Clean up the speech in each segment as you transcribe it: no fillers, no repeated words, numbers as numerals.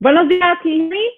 Buenos días, can you hear me?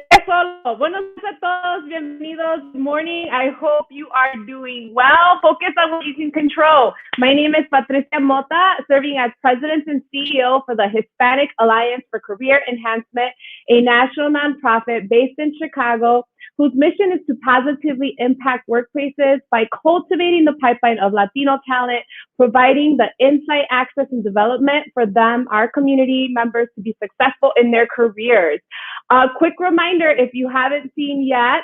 Eso, buenos días a todos, bienvenidos. Good morning. I hope you are doing well. Focus on what you can control. My name is Patricia Mota, serving as President and CEO for the Hispanic Alliance for Career Enhancement, a national nonprofit based in Chicago, whose mission is to positively impact workplaces by cultivating the pipeline of Latino talent, providing the insight, access, and development for them, our community members, to be successful in their careers. A quick reminder, if you haven't seen yet,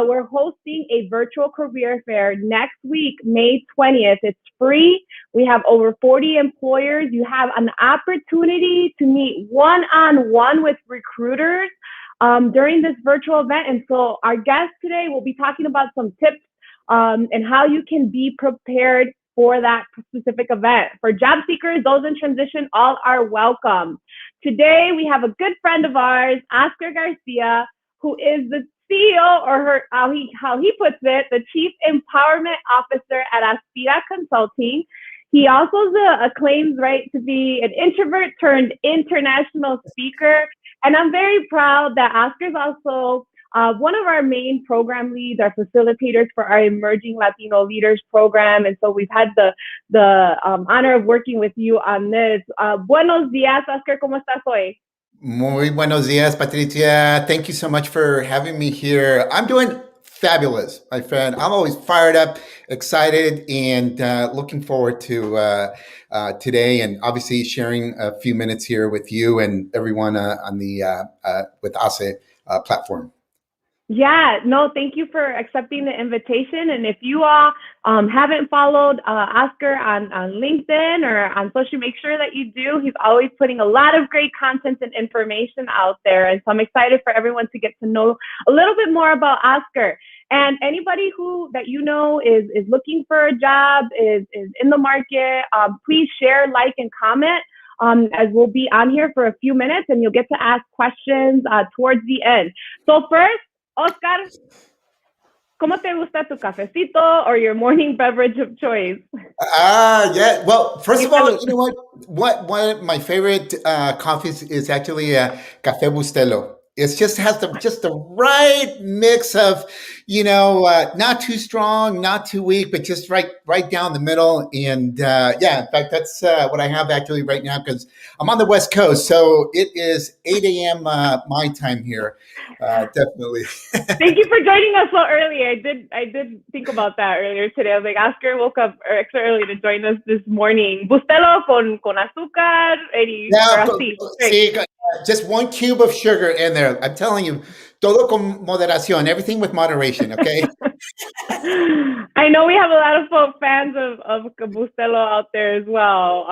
we're hosting a virtual career fair next week, May 20th. It's free. We have over 40 employers. You have an opportunity to meet one-on-one with recruiters during this virtual event. And so our guest today will be talking about some tips and how you can be prepared for that specific event. For job seekers, those in transition, all are welcome. Today, we have a good friend of ours, Oscar Garcia, who is the CEO, or how he puts it, the Chief Empowerment Officer at Aspira Consulting. He also claims right to be an introvert turned international speaker. And I'm very proud that Oscar is also one of our main program leads, our facilitators for our Emerging Latino Leaders program. And so we've had the honor of working with you on this. Buenos días, Oscar, ¿cómo estás hoy? Muy buenos días, Patricia. Thank you so much for having me here. I'm doing fabulous, my friend. I'm always fired up, excited, and looking forward to today, and obviously sharing a few minutes here with you and everyone on the with HACE platform. Yeah, no, thank you for accepting the invitation. And if you all haven't followed Oscar on LinkedIn or on social, make sure that you do. He's always putting a lot of great content and information out there. And so I'm excited for everyone to get to know a little bit more about Oscar. And anybody that you know is looking for a job, is in the market, please share, like, and comment. As we'll be on here for a few minutes and you'll get to ask questions towards the end. So first, Oscar, ¿cómo te gusta tu cafecito or your morning beverage of choice? Yeah. Well, first of all, you know what? One of my favorite coffees is actually Café Bustelo. It just has the right mix of, not too strong, not too weak, but just right down the middle. And yeah, in fact, that's what I have actually right now because I'm on the West Coast, so it is 8 a.m. My time here. Definitely. Thank you for joining us so early. I did think about that earlier today. I was like, Oscar woke up extra early to join us this morning. Bustelo con azúcar y así. Sí, just 1 cube of sugar in there. I'm telling you, todo con moderación, everything with moderation, okay? I know we have a lot of fans of Bustelo out there as well.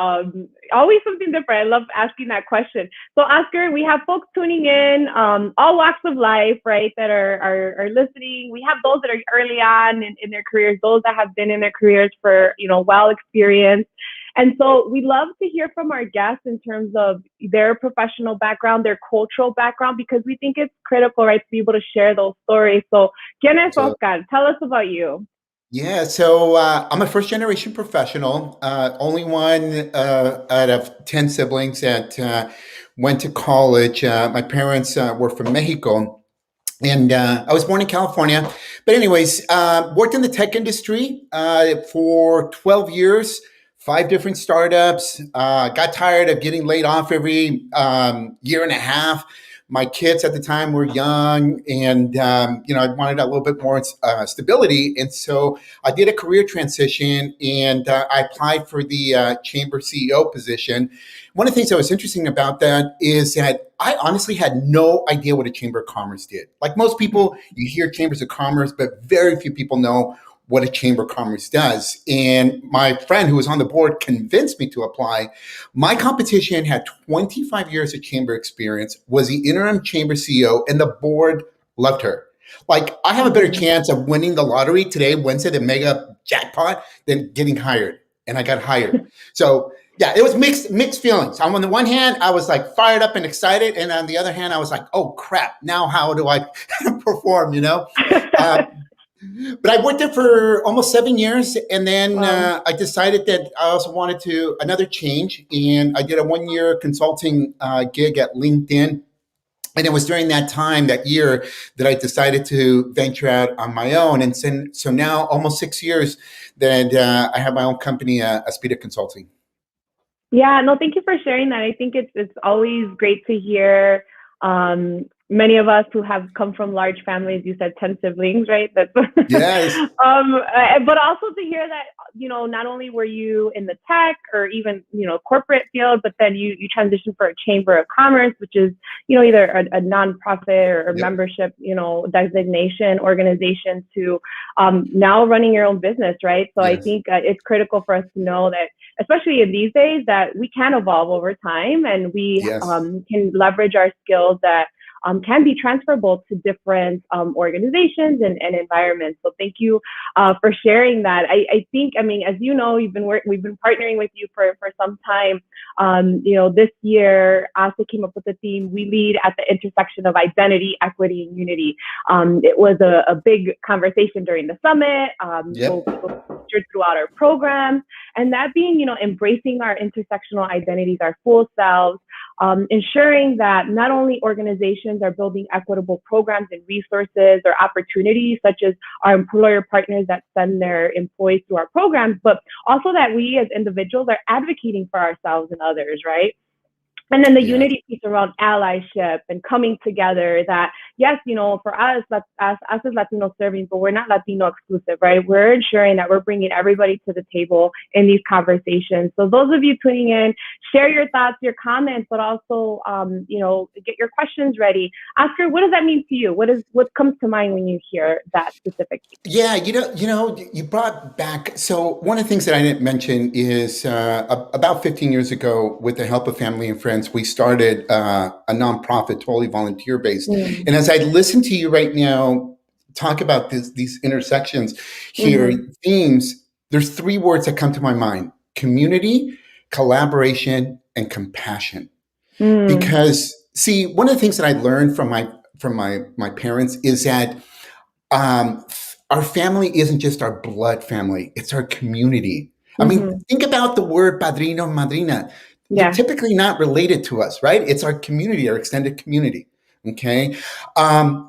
Always something different. I love asking that question. So, Oscar, we have folks tuning in, all walks of life, right, that are listening. We have those that are early on in their careers, those that have been in their careers for, well experienced. And so we love to hear from our guests in terms of their professional background, their cultural background, because we think it's critical, right, to be able to share those stories. So, ¿quién es Oscar? Tell us about you. Yeah, so I'm a first generation professional, only one out of 10 siblings that went to college. My parents were from Mexico. And I was born in California. But anyways, worked in the tech industry for 12 years. 5 different startups, got tired of getting laid off every year and a half. My kids at the time were young and, I wanted a little bit more stability. And so I did a career transition and I applied for the chamber CEO position. One of the things that was interesting about that is that I honestly had no idea what a chamber of commerce did. Like most people, you hear chambers of commerce, but very few people know what a chamber of commerce does. And my friend who was on the board convinced me to apply. My competition had 25 years of chamber experience, was the interim chamber CEO, and the board loved her. Like, I have a better chance of winning the lottery today, Wednesday, the mega jackpot, than getting hired. And I got hired. So yeah, it was mixed feelings. On the one hand, I was like fired up and excited. And on the other hand, I was like, oh crap, now how do I perform, But I worked there for almost 7 years, and then Wow. I decided that I also wanted to another change, and I did a 1 year consulting gig at LinkedIn. And it was during that time, that year, that I decided to venture out on my own. And so now, almost 6 years, that I have my own company, Aspida Consulting. Yeah, no, thank you for sharing that. I think it's always great to hear. Many of us who have come from large families, you said 10 siblings, right? That's Yes. but also to hear that, not only were you in the tech or even, corporate field, but then you transitioned for a chamber of commerce, which is, either a nonprofit or Yep. membership, designation organization to now running your own business, right? So I Yes. think it's critical for us to know that, especially in these days, that we can evolve over time and we Yes. can leverage our skills that can be transferable to different organizations and environments. So thank you for sharing that. I think, as you know, we've been partnering with you for some time. This year, ASA came up with the theme, "We lead at the intersection of identity, equity, and unity." It was a big conversation during the summit. So Yep. people featured throughout our programs, and that being, embracing our intersectional identities, our full selves, ensuring that not only organizations are building equitable programs and resources or opportunities, such as our employer partners that send their employees through our programs, but also that we as individuals are advocating for ourselves and others, right? And then the Yes. unity piece around allyship and coming together, that yes, for us as Latino serving, but we're not Latino exclusive, right? We're ensuring that we're bringing everybody to the table in these conversations. So those of you tuning in, share your thoughts, your comments, but also, get your questions ready. Oscar, what does that mean to you? What comes to mind when you hear that specific? Yeah, you brought back. So one of the things that I didn't mention is about 15 years ago, with the help of family and friends, we started a nonprofit, totally volunteer based. Mm. And as I listen to you right now talk about these intersections here, Mm-hmm. themes, there's three words that come to my mind: community, collaboration, and compassion. Mm. Because see, one of the things that I learned from my parents is that um, our family isn't just our blood family, it's our community. I mean, Mm-hmm. think about the word padrino, madrina. They're Yeah. typically not related to us, right? It's our community, our extended community. Okay.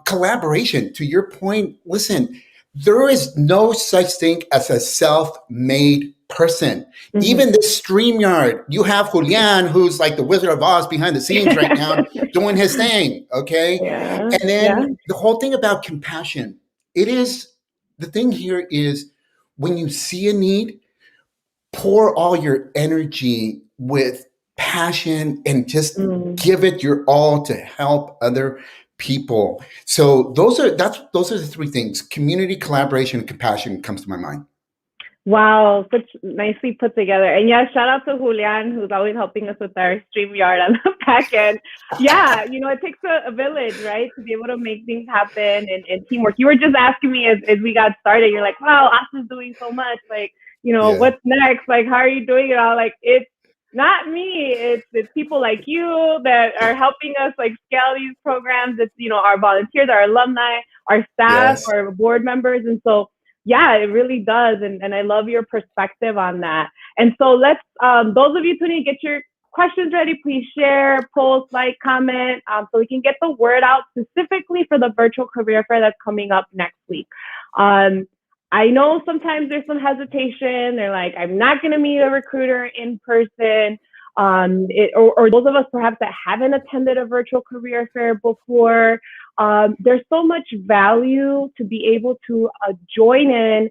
Collaboration, to your point, listen, there is no such thing as a self made person. Mm-hmm. Even this StreamYard, you have Julian, who's like the Wizard of Oz behind the scenes right now, doing his thing. Okay. Yeah. And Yeah. then the whole thing about compassion, it is the thing here is when you see a need, pour all your energy with passion and just Mm. give it your all to help other people. So those are the three things: community, collaboration, and compassion comes to my mind. Wow, such nicely put together. And yeah, shout out to Julian, who's always helping us with our StreamYard on the back end. Yeah, it takes a village, right, to be able to make things happen and teamwork. You were just asking me as we got started, you're like, wow, Asa's doing so much. Like, Yeah. what's next? Like, how are you doing it all? Like, it's not me. It's people like you that are helping us like scale these programs. It's, our volunteers, our alumni, our staff, Yes. our board members. And so yeah, it really does. And I love your perspective on that. And so let's, those of you tuning, get your questions ready. Please share, post, like, comment, so we can get the word out specifically for the virtual career fair that's coming up next week. I know sometimes there's some hesitation. They're like, I'm not going to meet a recruiter in person. Or those of us perhaps that haven't attended a virtual career fair before. There's so much value to be able to join in,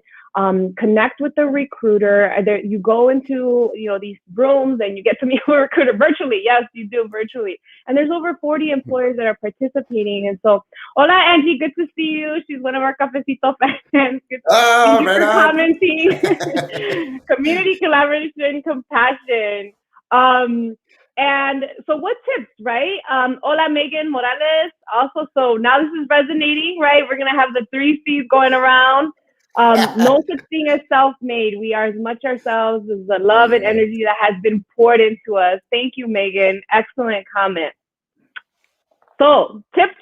connect with the recruiter. You go into these rooms and you get to meet a recruiter virtually. Yes, you do virtually. And there's over 40 employers that are participating. And so, hola Angie, good to see you. She's one of our Cafecito fans. Thank Oh, you right for on. commenting. Community collaboration, compassion. And so what tips, right? Hola, Megan Morales. Also, so now this is resonating, right? We're going to have the 3 C's going around. No such thing as self-made. We are as much ourselves as the love and Yeah. energy that has been poured into us. Thank you, Megan. Excellent comment. So tips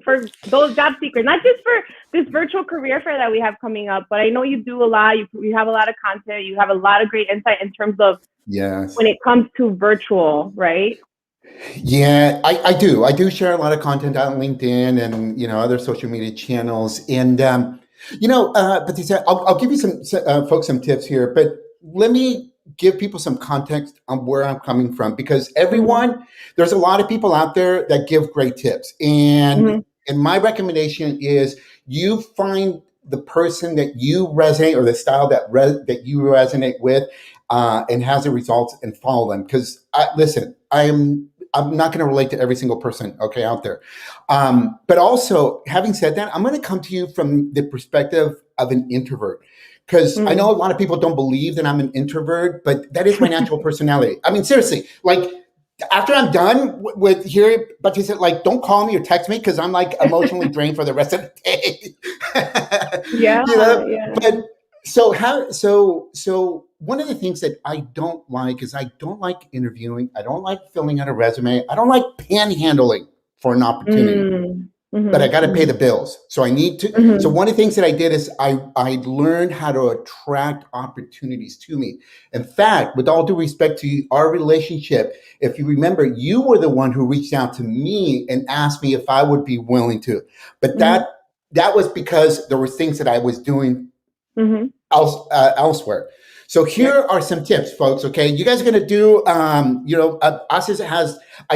for those job seekers, not just for this virtual career fair that we have coming up, but I know you do a lot. You have a lot of content. You have a lot of great insight in terms of when it comes to virtual, right? Yeah, I do. I do share a lot of content on LinkedIn and other social media channels. And Patricia, I'll give you some folks some tips here, but let me give people some context on where I'm coming from, because there's a lot of people out there that give great tips, and my recommendation is you find the person that you resonate, or the style that you resonate with, and has the results, and follow them. Because I'm not going to relate to every single person, out there. But also, having said that, I'm going to come to you from the perspective of an introvert, because I know a lot of people don't believe that I'm an introvert, but that is my natural personality. I mean, seriously, like after I'm done with here, but you said, like, don't call me or text me, because I'm like emotionally drained for the rest of the day. Yeah. But so one of the things that I don't like is I don't like interviewing. I don't like filling out a resume. I don't like panhandling for an opportunity. But I got to pay the bills. So I need to. So one of the things that I did is I learned how to attract opportunities to me. In fact, with all due respect to our relationship, if you remember, you were the one who reached out to me and asked me if I would be willing to. But that was because there were things that I was doing elsewhere. So here are some tips, folks. Okay, you guys are going to do, I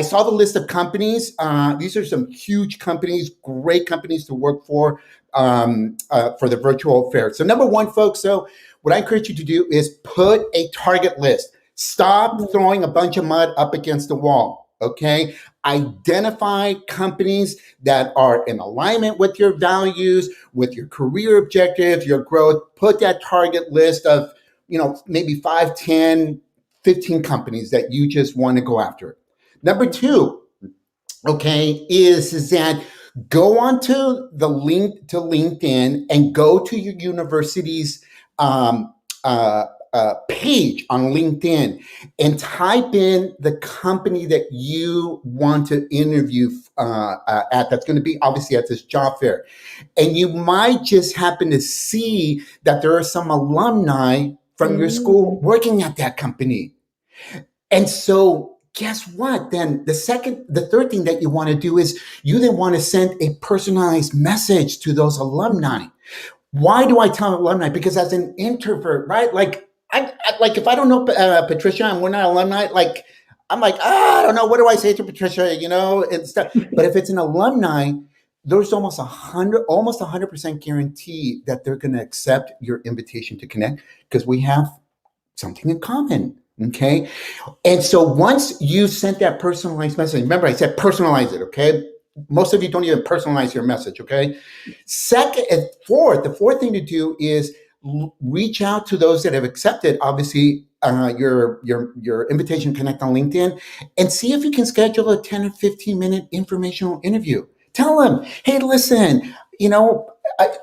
saw the list of companies. These are some huge companies, great companies to work for the virtual fair. So number one, folks, so what I encourage you to do is put a target list. Stop throwing a bunch of mud up against the wall. Okay, identify companies that are in alignment with your values, with your career objectives, your growth. Put that target list of maybe 5, 10, 15 companies that you just want to go after. Number two, is that go onto the link to LinkedIn and go to your university's page on LinkedIn and type in the company that you want to interview at. That's going to be obviously at this job fair. And you might just happen to see that there are some alumni from your school working at that company. And so guess what? Then the third thing that you want to do is you then want to send a personalized message to those alumni. Why do I tell alumni? Because as an introvert, right? Like if I don't know Patricia and we're not alumni, like I'm like, I don't know, what do I say to Patricia, and stuff. But if it's an alumni, there's almost 100% guarantee that they're going to accept your invitation to connect, because we have something in common. Okay. And so once you sent that personalized message, remember I said personalize it. Okay. Most of you don't even personalize your message. Okay. The fourth thing to do is reach out to those that have accepted, obviously, your invitation to connect on LinkedIn, and see if you can schedule a 10 or 15-minute informational interview. Tell them, hey, listen,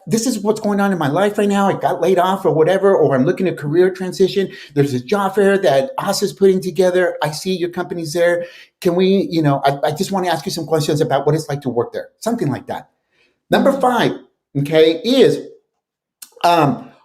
this is what's going on in my life right now. I got laid off or whatever, or I'm looking at career transition. There's a job fair that HACE is putting together. I see your company's there. Can we, I just want to ask you some questions about what it's like to work there. Something like that. Number 5, is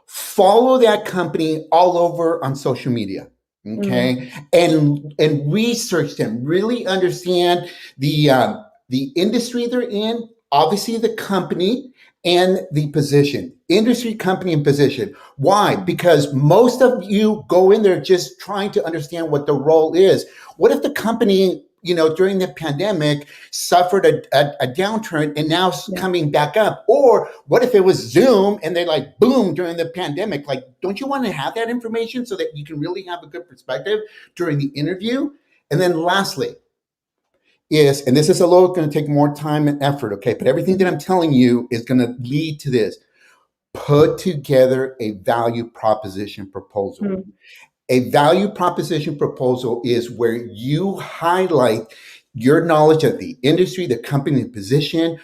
follow that company all over on social media. And research them. Really understand the industry they're in, obviously the company, and the position. Industry, company, and position. Why? Because most of you go in there just trying to understand what the role is. What if the company, during the pandemic suffered a downturn and now coming back up? Or what if it was Zoom and they like boom during the pandemic? Like, don't you want to have that information so that you can really have a good perspective during the interview? And then lastly, and this is a little going to take more time and effort, okay? But everything that I'm telling you is going to lead to this. Put together a value proposition proposal. A value proposition proposal is where you highlight your knowledge of the industry, the company, the position,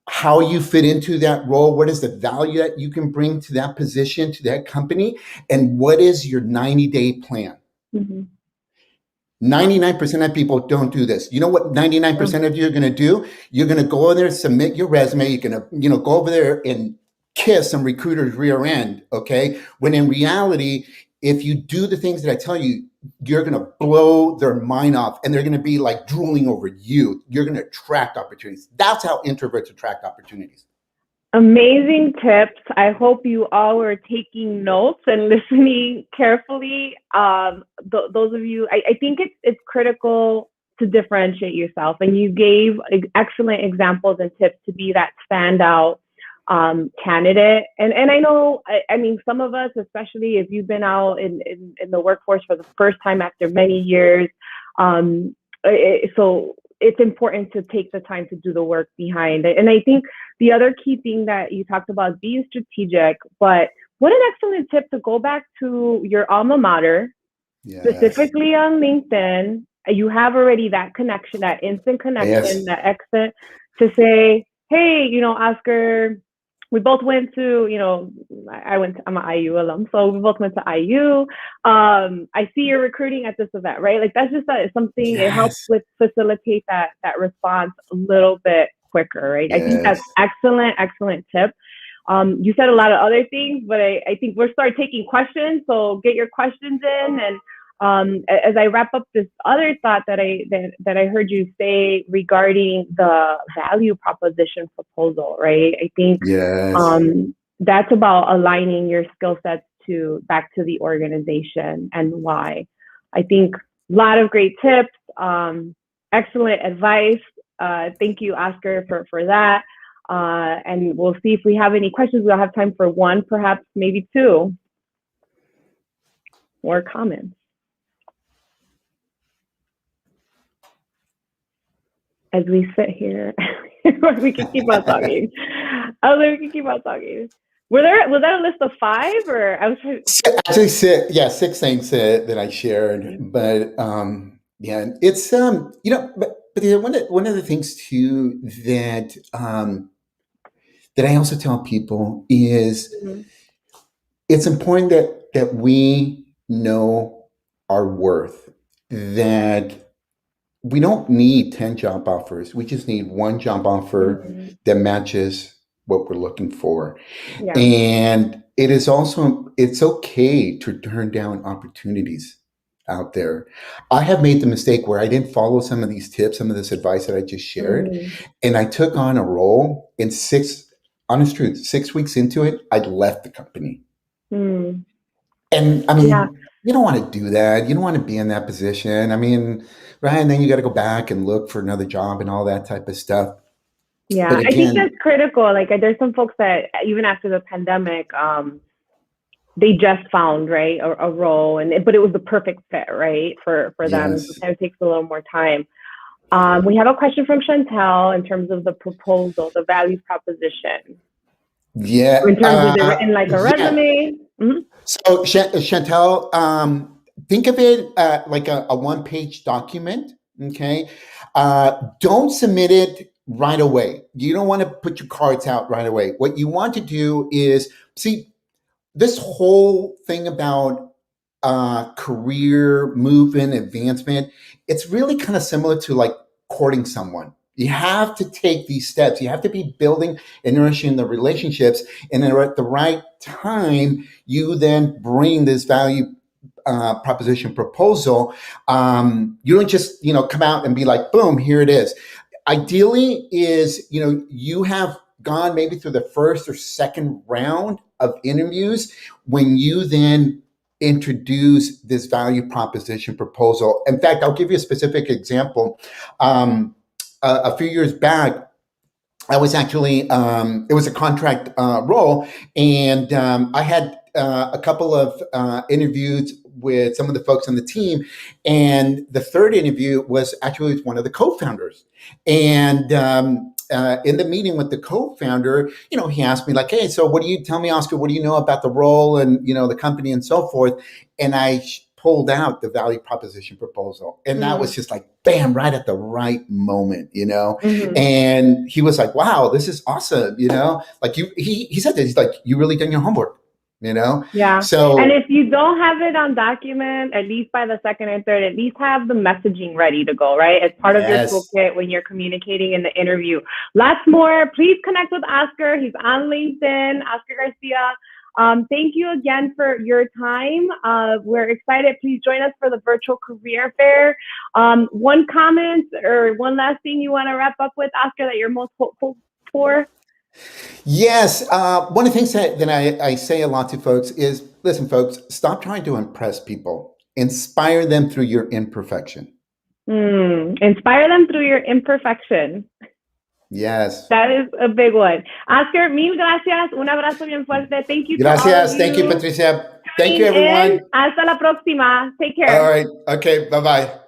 how you fit into that role, what is the value that you can bring to that position, to that company, and what is your 90-day plan. 99% of people don't do this. You know what 99% of you are going to do? You're going to go over there, submit your resume. You're going to, go over there and kiss some recruiter's rear end. Okay. When in reality, if you do the things that I tell you, you're going to blow their mind off and they're going to be like drooling over you. You're going to attract opportunities. That's how introverts attract opportunities. Amazing tips. I hope you all were taking notes and listening carefully. Those of you, I think it's critical to differentiate yourself. And you gave excellent examples and tips to be that standout candidate. And I know, I mean, some of us, especially if you've been out in the workforce for the first time after many years, so it's important to take the time to do the work behind it. And I think the other key thing that you talked about is being strategic, but what an excellent tip to go back to your alma mater, specifically on LinkedIn. You have already that connection, that instant connection, that exit to say, hey, Oscar, we both went to, I'm an IU alum, so we both went to IU. I see you're recruiting at this event, right? Like that's just something, it helps with facilitate that response a little bit quicker, right? I think that's excellent tip. You said a lot of other things, but I think we'll start taking questions. So get your questions in. And as I wrap up this other thought that I heard you say regarding the value proposition proposal, right? I think that's about aligning your skill sets back to the organization and why. I think a lot of great tips, excellent advice. Thank you, Oscar, for that. And we'll see if we have any questions. We'll have time for one, perhaps maybe two more comments. As we sit here, we can keep on talking. We can keep on talking. Was that a list of 5 or I was trying to... Actually 6 things that I shared, but it's but one of the things too that I also tell people is it's important that we know our worth, that we don't need 10 job offers. We just need one job offer that matches what we're looking for. Yeah. And it's okay to turn down opportunities out there. I have made the mistake where I didn't follow some of these tips, some of this advice that I just shared. And I took on a role in 6 weeks into it, I left the company. And I mean, you don't want to do that. You don't want to be in that position. I mean, right. And then you got to go back and look for another job and all that type of stuff. Yeah, again, I think that's critical. Like there's some folks that even after the pandemic, they just found, right, a role, but it was the perfect fit, right, for them. Sometimes it takes a little more time. We have a question from Chantel in terms of the proposal, the value proposition. Yeah. In terms of it written like a resume. So Chantel, think of it like a one-page document, okay? Don't submit it right away. You don't want to put your cards out right away. What you want to do is, see, this whole thing about career movement, advancement, it's really kind of similar to like courting someone. You have to take these steps. You have to be building and nourishing the relationships. And then at the right time, you then bring this value proposition proposal. You don't just, come out and be like, boom, here it is. Ideally is, you have gone maybe through the first or second round of interviews when you then introduce this value proposition proposal. In fact, I'll give you a specific example. A few years back, I was actually, it was a contract role, and I had a couple of interviews with some of the folks on the team, and the third interview was actually with one of the co-founders. And in the meeting with the co-founder, he asked me like, hey, so what do you tell me, Oscar, what do you know about the role and, the company and so forth? And I pulled out the value proposition proposal. And that was just like, bam, right at the right moment, And he was like, wow, this is awesome, like he said this, he's like, you really done your homework. you know? Yeah. So, and if you don't have it on document, at least by the second and third, at least have the messaging ready to go, right? As part of your yes. toolkit when you're communicating in the interview. Lots more. Please connect with Oscar. He's on LinkedIn, Oscar Garcia. Thank you again for your time. We're excited. Please join us for the virtual career fair. One comment or one last thing you want to wrap up with, Oscar, that you're most hopeful for? Yes. One of the things that I say a lot to folks is, listen, folks, stop trying to impress people. Inspire them through your imperfection. Inspire them through your imperfection. Yes. That is a big one. Oscar, mil gracias. Un abrazo bien fuerte. Thank you Gracias. to all of you. Thank you, Patricia. Thank you, everyone. Hasta la próxima. Take care. All right. Okay. Bye-bye.